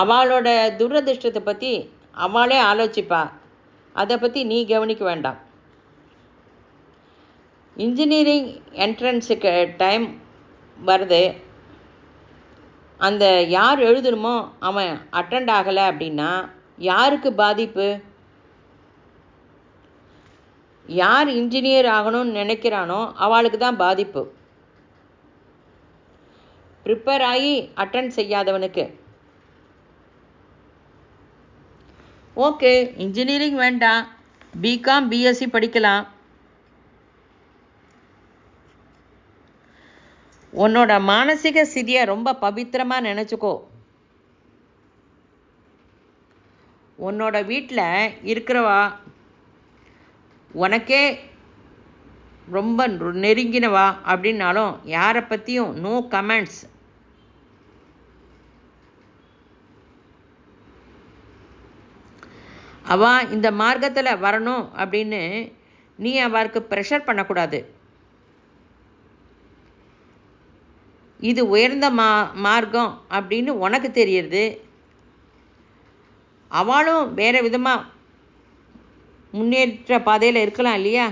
அவளோட துரதிர்ஷ்டத்தை பற்றி அவளே ஆலோசிப்பா. அதை பற்றி நீ கவனிக்க வேண்டாம். இன்ஜினியரிங் என்ட்ரன்ஸுக்கு டைம் வருது. அந்த யார் எழுதணுமோ அவன் அட்டெண்ட் ஆகலை அப்படின்னா யாருக்கு பாதிப்பு? யார் இன்ஜினியர் ஆகணும்னு நினைக்கிறானோ அவளுக்கு தான் பாதிப்பு. ப்ரிப்பேர் ஆகி அட்டெண்ட் செய்யாதவனுக்கு. ஓகே, இன்ஜினியரிங் வேண்டாம், பிகாம் பிஎஸ்சி படிக்கலாம். உன்னோட மானசீக ஸ்திதியை ரொம்ப பவித்திரமாக நினச்சிக்கோ. உன்னோட வீட்டில் இருக்கிறவா உனக்கே ரொம்ப நெருங்கினவா அப்படின்னாலும் யாரை பற்றியும் நோ கமெண்ட்ஸ். அவள் இந்த மார்க்கத்தில் வரணும் அப்படின்னு நீ அவருக்கு ப்ரெஷர் பண்ணக்கூடாது. இது உயர்ந்த மார்க்கம் அப்படின்னு உனக்கு தெரியுது. அவளும் வேறு விதமாக முன்னேற்ற பாதையில் இருக்கலாம் இல்லையா?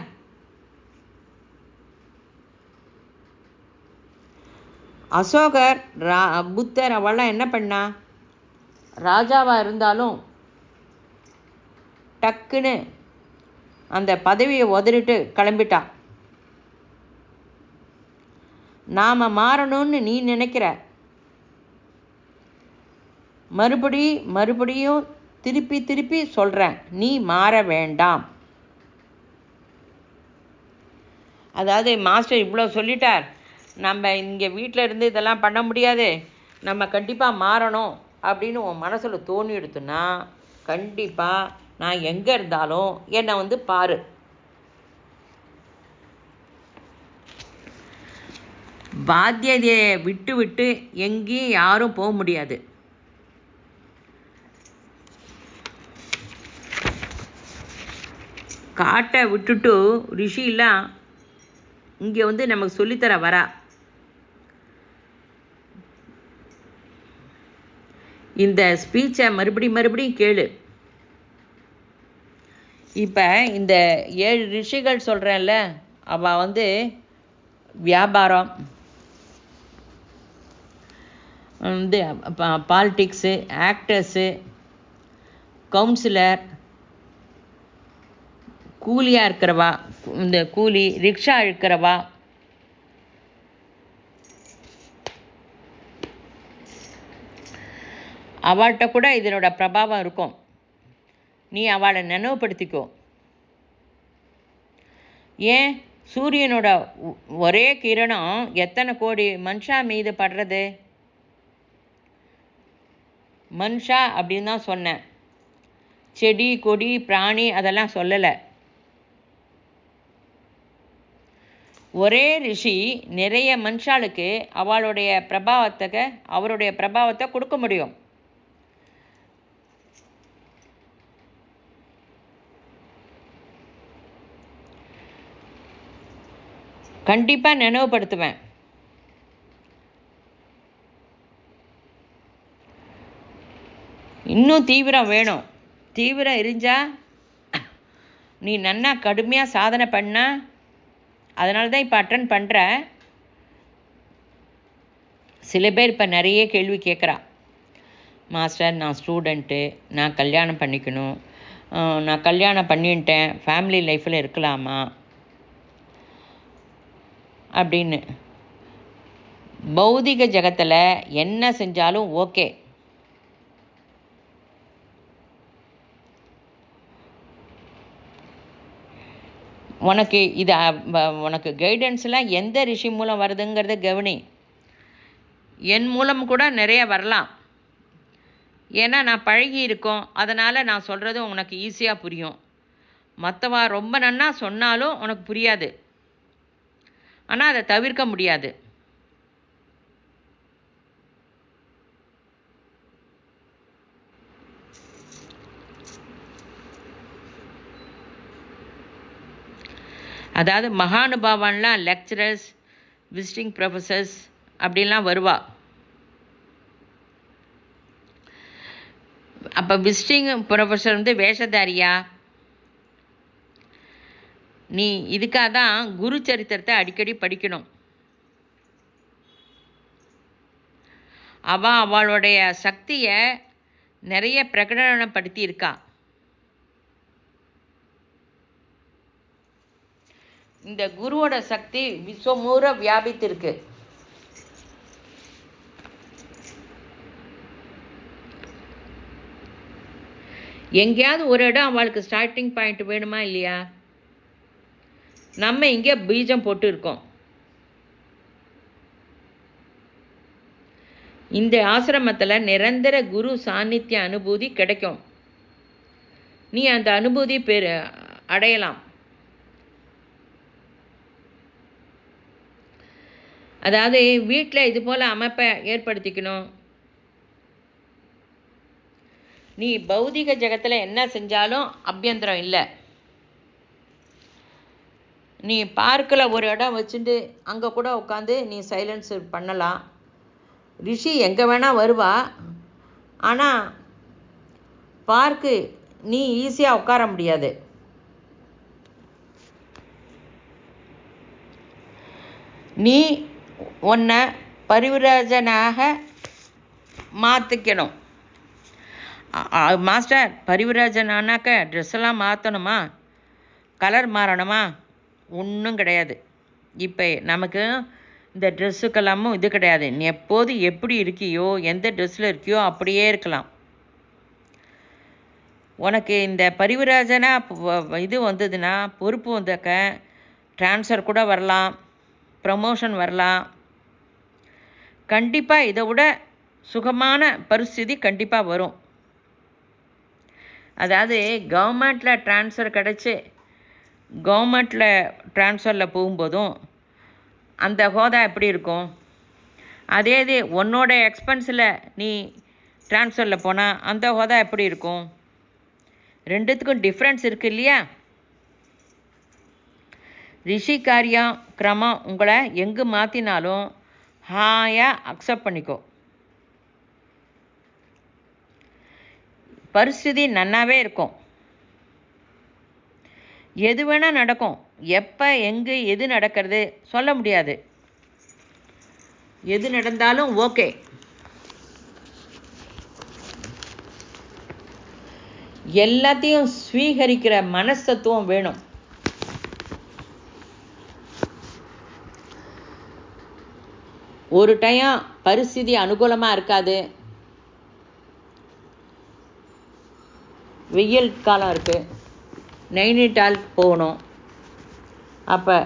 அசோகர், புத்தர் அவள்லாம் என்ன பண்ணா? ராஜாவாக இருந்தாலும் டக்குன்னு அந்த பதவியை உதறிட்டு கிளம்பிட்டா. நாம் மாறணும்னு நீ நினைக்கிற. மறுபடியும் திருப்பி திருப்பி சொல்கிறேன், நீ மாற வேண்டாம். அதாவது மாஸ்டர் இவ்வளோ சொல்லிட்டார், நம்ம இங்கே வீட்டில் இருந்து இதெல்லாம் பண்ண முடியாது, நம்ம கண்டிப்பாக மாறணும் அப்படின்னு உன் மனசில் தோணி எடுத்துன்னா கண்டிப்பாக நான் எங்கே இருந்தாலும் என்னை பாரு. பாத்தியதையை விட்டு விட்டு எங்கேயும் யாரும் போக முடியாது. காட்டை விட்டுட்டு ரிஷிலாம் இங்கே நமக்கு சொல்லித்தர வரா. இந்த ஸ்பீச்சை மறுபடியும் கேளு. இப்போ இந்த 7 ரிஷிகள் சொல்கிறேன்ல, அவள் வியாபாரம், பாலிட்டிக்ஸு, ஆக்டர்ஸு, கவுன்சிலர், கூலியாக இருக்கிறவா, இந்த கூலி ரிக்ஷா இழுக்கிறவா, அவள்கிட்ட கூட இதனோட பிரபாவம் இருக்கும். நீ அவளை நினைவுபடுத்திக்கோ. ஏன் சூரியனோட ஒரே கிரணம் எத்தனை கோடி மனுஷா மீது படுறது? மனுஷா அப்படின்னு தான் சொன்னேன், செடி கொடி பிராணி அதெல்லாம் சொல்லலை. ஒரே ரிஷி நிறைய மனுஷாளுக்கு அவருடைய பிரபாவத்தை கொடுக்க முடியும். கண்டிப்பாக நினைவுபடுத்துவேன். இன்னும் தீவிரம் வேணும். தீவிரம் இருந்தா நீ நன்னா கடுமையாக சாதனை பண்ண. அதனால தான் இப்போ அட்டன் பண்ணுற. சில பேர் இப்போ நிறைய கேள்வி கேட்குறா, மாஸ்டர் நான் ஸ்டூடெண்ட்டு, நான் கல்யாணம் பண்ணிக்கணும், நான் கல்யாணம் பண்ணிட்டேன், ஃபேமிலி லைஃப்பில் இருக்கலாமா அப்படின்னு. பௌதிக ஜகத்தில் என்ன செஞ்சாலும் ஓகே. உனக்கு இது உனக்கு கைடன்ஸ்லாம் எந்த ரிஷி மூலம் வருதுங்கிறத கவனி. என் மூலம் கூட நிறைய வரலாம். ஏன்னா நான் பழகி இருக்கோம். அதனால் நான் சொல்கிறது உனக்கு ஈஸியாக புரியும். மற்றவா ரொம்ப நன்னா சொன்னாலும் உனக்கு புரியாது. ஆனால் அதை தவிர்க்க முடியாது. அதாவது மகானுபாவான்லாம் லெக்சரர்ஸ், விசிட்டிங் ப்ரொஃபஸர்ஸ் அப்படின்லாம் வருவா. அப்போ விசிட்டிங் ப்ரொஃபஸர் வந்து வேஷதாரியா? நீ இதுக்காக தான் குரு சரித்திரத்தை அடிக்கடி படிக்கணும். அவளுடைய சக்தியை நிறைய பிரகடனப்படுத்தி இருக்கா. இந்த குருவோட சக்தி விஸ்வமூர வியாபித்திருக்கு. எங்கேயாவது ஒரு இடம் அவளுக்கு ஸ்டார்டிங் பாயிண்ட் வேணுமா இல்லையா? நம்ம இங்கே பீஜம் போட்டு இருக்கோம். இந்த ஆசிரமத்தில் நிரந்தர குரு சாநித்திய அனுபூதி கிடைக்கும். நீ அந்த அனுபூதி அடையலாம். அதாவது வீட்டில் இது போல் அமைப்பை ஏற்படுத்திக்கணும். நீ பௌதிக ஜகத்தில் என்ன செஞ்சாலும் அபியந்திரம் இல்லை. நீ பார்க்கில் ஒரு இடம் வச்சுட்டு அங்கே கூட உட்காந்து நீ சைலன்ஸ் பண்ணலாம். ரிஷி எங்கே வேணால் வருவா. ஆனால் பார்க்கு நீ ஈஸியாக உட்கார முடியாது. நீ உன்னை பரிவிராஜனாக மாற்றிக்கணும். மாஸ்டர் பரிவிராஜனானாக்க ட்ரெஸ்ஸெல்லாம் மாற்றணுமா, கலர் மாறணுமா? ஒன்றும் கிடையாது. இப்போ நமக்கு இந்த ட்ரெஸ்ஸுக்கெல்லாமும் இது கிடையாது. நீ எப்போது எப்படி இருக்கியோ, எந்த ட்ரெஸ்ஸில் இருக்கியோ அப்படியே இருக்கலாம். உனக்கு இந்த பரிவிராஜனா இது வந்ததுன்னா, பொறுப்பு வந்தாக்க ட்ரான்ஸ்ஃபர் கூட வரலாம், ப்ரமோஷன் வரலாம். கண்டிப்பாக இதை விட சுகமான பரிஸ்திதி கண்டிப்பாக வரும். அதாவது கவர்மெண்ட்டில் ட்ரான்ஸ்ஃபர் கிடச்சி கவர்மெண்ட்டில் ட்ரான்ஸ்ஃபரில் போகும்போதும் அந்த ஹோதா எப்படி இருக்கும்? அதே இது உன்னோட எக்ஸ்பென்ஸில் நீ ட்ரான்ஸ்ஃபரில் போனால் அந்த ஹோதா எப்படி இருக்கும்? ரெண்டுத்துக்கும் டிஃப்ரென்ஸ் இருக்குது இல்லையா? ரிஷி காரியம் கிரமம் உங்களை எங்கே மாற்றினாலும் ஹாயாக அக்செப்ட் பண்ணிக்கோ. பரிஸ்திதி நன்னாவே இருக்கும். எது வேணால் நடக்கும். எப்போ எங்கே எது நடக்கிறது சொல்ல முடியாது. எது நடந்தாலும் ஓகே. எல்லாத்தையும் ஸ்வீகரிக்கிற மனசத்துவம் வேணும். ஒரு டைம் பரிஸ்திதி அனுகூலமாக இருக்காது. வெயில் காலம் இருக்குது, நைனிடால் போகணும். அப்போ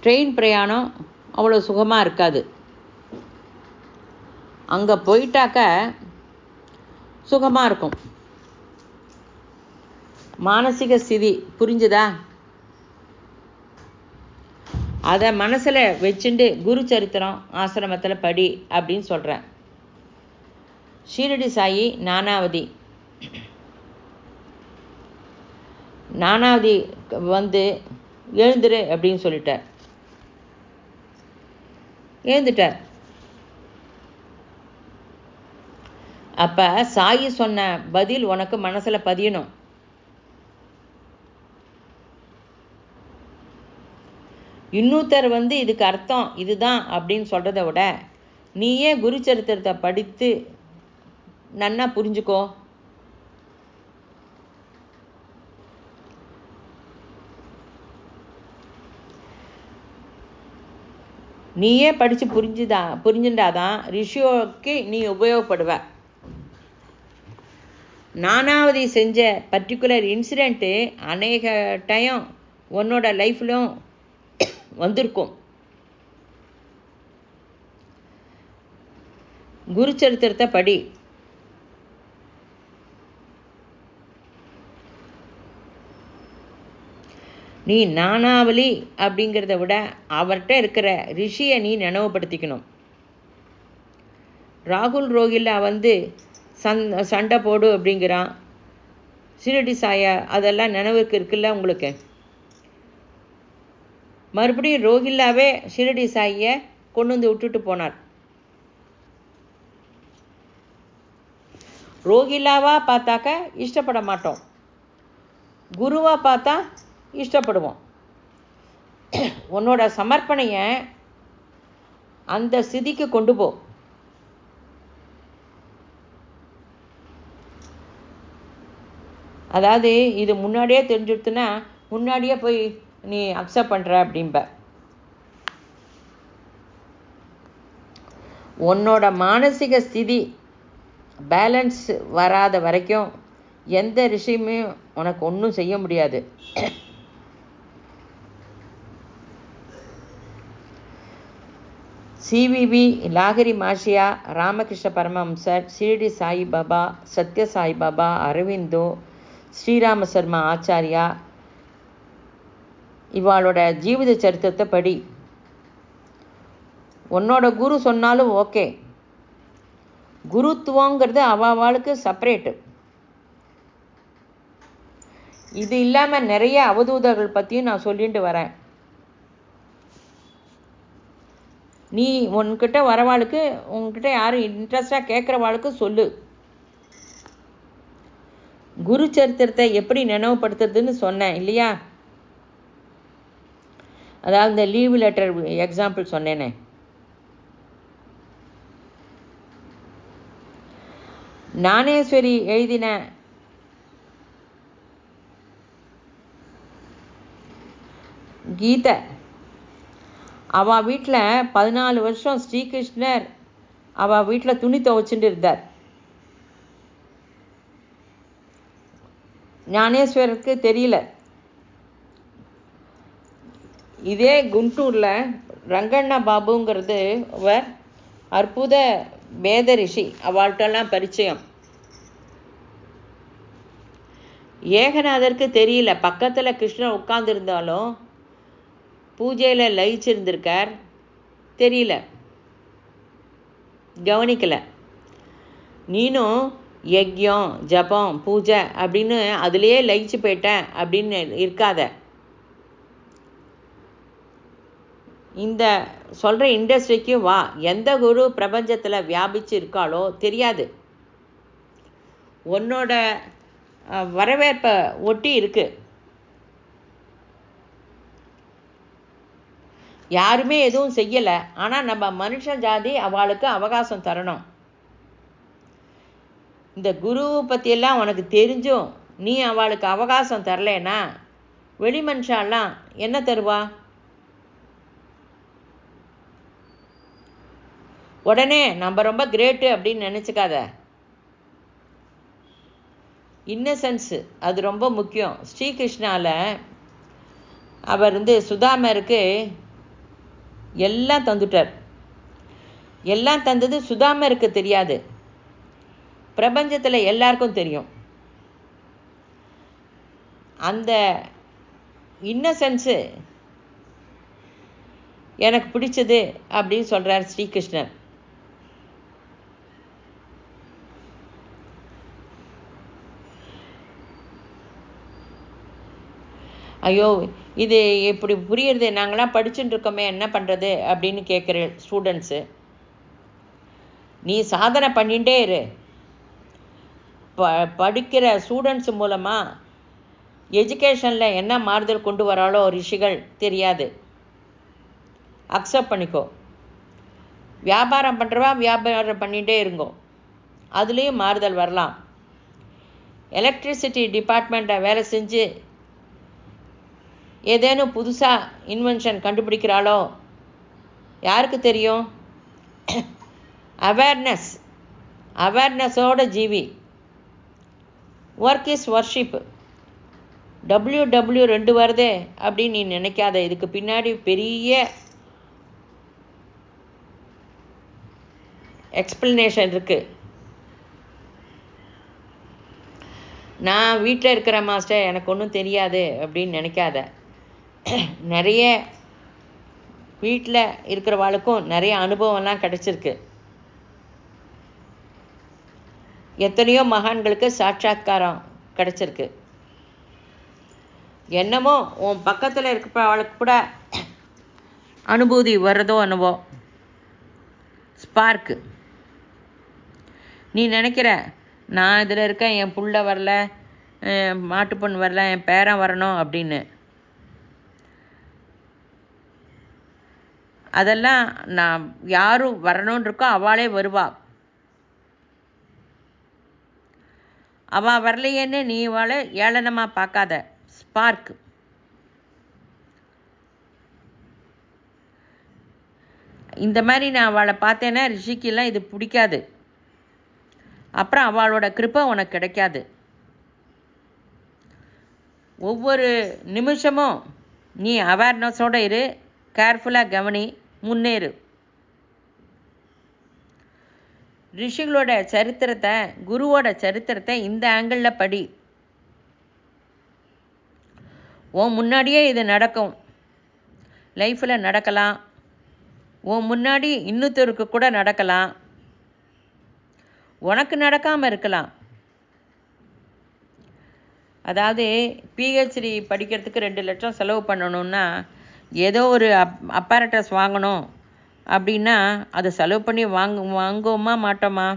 ட்ரெயின் பிரயாணம் அவ்வளோ சுகமாக இருக்காது. அங்கே போயிட்டாக்க சுகமாக இருக்கும். மானசிக ஸ்திதி புரிஞ்சுதா? அதை மனசில் வச்சுட்டு குரு சரித்திரம் ஆசிரமத்தில் படி அப்படின்னு சொல்கிறேன். ஷீரடி சாயி நானாவதி வந்து எழுந்துரு அப்படின்னு சொல்லிட்டார். எழுந்துட்டார். அப்போ சாயி சொன்ன பதில் உனக்கு மனசில் பதியணும். இன்னொருத்தர் இதுக்கு அர்த்தம் இதுதான் அப்படின்னு சொல்கிறத விட நீயே குரு சரித்திரத்தை படித்து நன்னா புரிஞ்சுக்கோ. நீயே படித்து புரிஞ்சுட்டாதான் ரிஷியோக்கு நீ உபயோகப்படுவ. நானாவதி செஞ்ச பர்டிகுலர் இன்சிடெண்ட்டு அநேக டைம் உன்னோட லைஃப்லையும் வந்திருக்கும். குரு சரித்திரத்தை படி. நீ நானாவலி அப்படிங்கிறத விட அவர்கிட்ட இருக்கிற ரிஷியை நீ நினைவுபடுத்திக்கணும். ராகுல் ரோஹில்லா சண்டை போடு அப்படிங்கிறான். ஷிரடி சாயா அதெல்லாம் நினைவுக்கு இருக்குல்ல உங்களுக்கு. மறுபடியும் ரோஹில்லாவே ஷிரடி சாயை கொண்டு விட்டுட்டு போனார். ரோஹில்லாவா பார்த்தாக்க இஷ்டப்பட மாட்டோம், குருவாக பார்த்தா இஷ்டப்படுவோம். உன்னோட சமர்ப்பணையை அந்த ஸ்திதிக்கு கொண்டு போ. அதாவது இது முன்னாடியே தெரிஞ்சுடுத்துனா முன்னாடியே போய் நீ அக்செப்ட் பண்ணுற அப்படிம்ப. உன்னோட மானசிக ஸ்திதி பேலன்ஸ் வராத வரைக்கும் எந்த ரிஷியுமே உனக்கு ஒன்றும் செய்ய முடியாது. சிவிவி, லாகிரி மாஷியா, ராமகிருஷ்ண பரமஹம்சர், ஷிரடி சாய்பாபா, சத்ய சாய்பாபா, அரவிந்தோ, ஸ்ரீராம சர்மா ஆச்சாரியா இவாளோட ஜீவித சரித்திரத்தை படி. உன்னோட குரு சொன்னாலும் ஓகே, குருத்துவங்கிறது அவளுக்கு செப்பரேட்டு. இது இல்லாமல் நிறைய அவதூதர்கள் பற்றியும் நான் சொல்லிட்டு வரேன். நீ உன்கிட்ட வரவாளுக்கு, உன்கிட்ட யாரும் இன்ட்ரெஸ்டாக கேட்குறவாளுக்கு சொல்லு. குரு சரித்திரத்தை எப்படி நினைவுபடுத்துறதுன்னு சொன்னேன் இல்லையா? அதாவது இந்த லீவ் லெட்டர் எக்ஸாம்பிள் சொன்னேனே. ஞானேஸ்வரி எழுதின கீதை, அவள் வீட்டில் 14 வருஷம் ஸ்ரீகிருஷ்ணர் அவள் வீட்டில் துணி துவைச்சுட்டு இருந்தார். ஞானேஸ்வருக்கு தெரியல. இதே குண்டூரில் ரங்கண்ணா பாபுங்கிறது அவர் அற்புத வேத ரிஷி, அவள்கிட்டலாம் பரிச்சயம். ஏகநாதருக்கு தெரியல, பக்கத்தில் கிருஷ்ணர் உட்கார்ந்துருந்தாலும் பூஜையில் லயிச்சிருந்திருக்கார், தெரியல, கவனிக்கலை. நீனும் யஜ்யம் ஜபம் பூஜை அப்படின்னு அதுலேயே லயிச்சு போயிட்டேன் அப்படின்னு இருக்காத. இந்த சொல்கிற இண்டஸ்ட்ரிக்கு வா. எந்த குரு பிரபஞ்சத்தில் வியாபிச்சு இருக்காளோ தெரியாது, உன்னோட வரவேற்பை ஒட்டி இருக்கு. யாருமே எதுவும் செய்யலை, ஆனால் நம்ம மனுஷ ஜாதி அவளுக்கு அவகாசம் தரணும். இந்த குருவை பற்றியெல்லாம் உனக்கு தெரிஞ்சும் நீ அவளுக்கு அவகாசம் தரலைன்னா வெளி மனுஷாலாம் என்ன தருவா? உடனே நம்ம ரொம்ப கிரேட்டு அப்படின்னு நினச்சிக்காத. இன்னசென்ஸு அது ரொம்ப முக்கியம். ஸ்ரீகிருஷ்ணாவில் அவர் சுதாமருக்கு எல்லாம் தந்துட்டார். எல்லாம் தந்தது சுதாமருக்கு தெரியாது, பிரபஞ்சத்தில் எல்லாருக்கும் தெரியும். அந்த இன்னசென்ஸு எனக்கு பிடிச்சது அப்படின்னு சொல்கிறார் ஸ்ரீகிருஷ்ணர். ஐயோ இது இப்படி புரியுறது, நாங்களாம் படிச்சுட்டு இருக்கோமே என்ன பண்ணுறது அப்படின்னு கேட்குற ஸ்டூடெண்ட்ஸு. நீ சாதனை பண்ணிகிட்டே இரு, படிக்கிற ஸ்டூடெண்ட்ஸ் மூலமாக எஜுகேஷனில் என்ன மாறுதல் கொண்டு வராளோ ரிஷிகள் தெரியாது. அக்செப்ட் பண்ணிக்கோ. வியாபாரம் பண்ணுறவா வியாபாரம் பண்ணிகிட்டே இருங்கோ, அதுலேயும் மாறுதல் வரலாம். எலக்ட்ரிசிட்டி டிபார்ட்மெண்ட்டை வேலை செஞ்சு ஏதேனும் புதுசாக இன்வென்ஷன் கண்டுபிடிக்கிறாளோ யாருக்கு தெரியும்? அவேர்னஸோட ஜீவி. Work is worship. WW2 வருதே அப்படின்னு நீ நினைக்காத. இதுக்கு பின்னாடி பெரிய எக்ஸ்பிளனேஷன் இருக்கு. நான் வீட்டில் இருக்கிற மாஸ்டர், எனக்கு ஒன்றும் தெரியாது அப்படின்னு நினைக்காத. நிறைய வீட்டில் இருக்கிறவாளுக்கும் நிறைய அனுபவம்லாம் கிடைச்சிருக்கு. எத்தனையோ மகான்களுக்கு சாட்சாத்காரம் கிடைச்சிருக்கு. என்னமோ உன் பக்கத்தில் இருக்கிறவளுக்கு கூட அனுபூதி வர்றதோ என்னவோ, ஸ்பார்க்கு. நீ நினைக்கிற நான் இதில் இருக்கேன், என் புள்ள வரல, மாட்டுப்பொண்ணு வரல, என் பேரன் வரணும் அப்படின்னு. அதெல்லாம் நான் யாரும் வரணும்னு இருக்கோ அவளே வருவா. அவள் வரலையேன்னு நீ அவளை ஏளனமாக பார்க்காத. ஸ்பார்க். இந்த மாதிரி நான் அவளை பார்த்தேன்னா ரிஷிக்கெல்லாம் இது பிடிக்காது. அப்புறம் அவளோட கிருப்பை உனக்கு கிடைக்காது. ஒவ்வொரு நிமிஷமும் நீ அவேர்னஸோடு இரு, கேர்ஃபுல்லாக கவனி, முன்னேறு. ரிஷிகளோட சரித்திரத்தை, குருவோட சரித்திரத்தை இந்த ஆங்கிளில் படி. உன் முன்னாடியே இது நடக்கும், லைஃப்பில் நடக்கலாம். உன் முன்னாடி இன்னொருத்தருக்கு கூட நடக்கலாம், உனக்கு நடக்காமல் இருக்கலாம். அதாவது PhD படிக்கிறதுக்கு 2 லட்சம் செலவு பண்ணணுன்னா ஏதோ ஒரு அப்பாரட்டஸ் வாங்கணும் அப்படின்னா அதை செலவு பண்ணி வாங்குவோமா மாட்டோமா?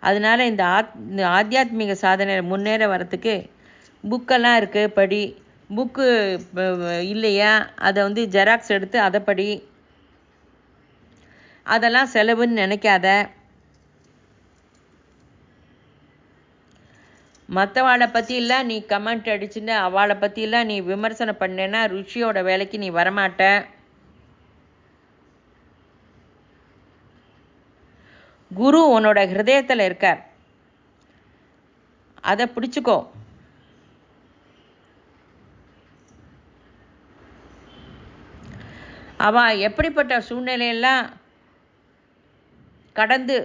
அதனால் இந்த ஆத்தியாத்மிக சாதனை முன்னேற வரத்துக்கு புக்கெல்லாம் இருக்குது, படி. புக்கு இல்லையா அதை ஜெராக்ஸ் எடுத்து அதை படி. அதெல்லாம் செலவுன்னு நினைக்காத. மற்றவாளை பற்றிலாம் நீ கமெண்ட் அடிச்சுன்னு அவளை பற்றிலாம் நீ விமர்சனம் பண்ணேன்னா ருஷியோட வேலைக்கு நீ வரமாட்ட. குரு உன்னோட ஹிருதயத்தில் இருக்கார், அதை பிடிச்சிக்கோ. அவள் எப்படிப்பட்ட சூழ்நிலையெல்லாம் கடந்து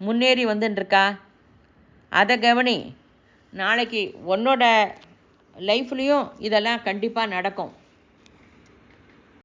முன்னேறி வந்துட்டுருக்கா அதை கவனி. நாளைக்கு உன்னோட லைஃப்லேயும் இதெல்லாம் கண்டிப்பாக நடக்கும்.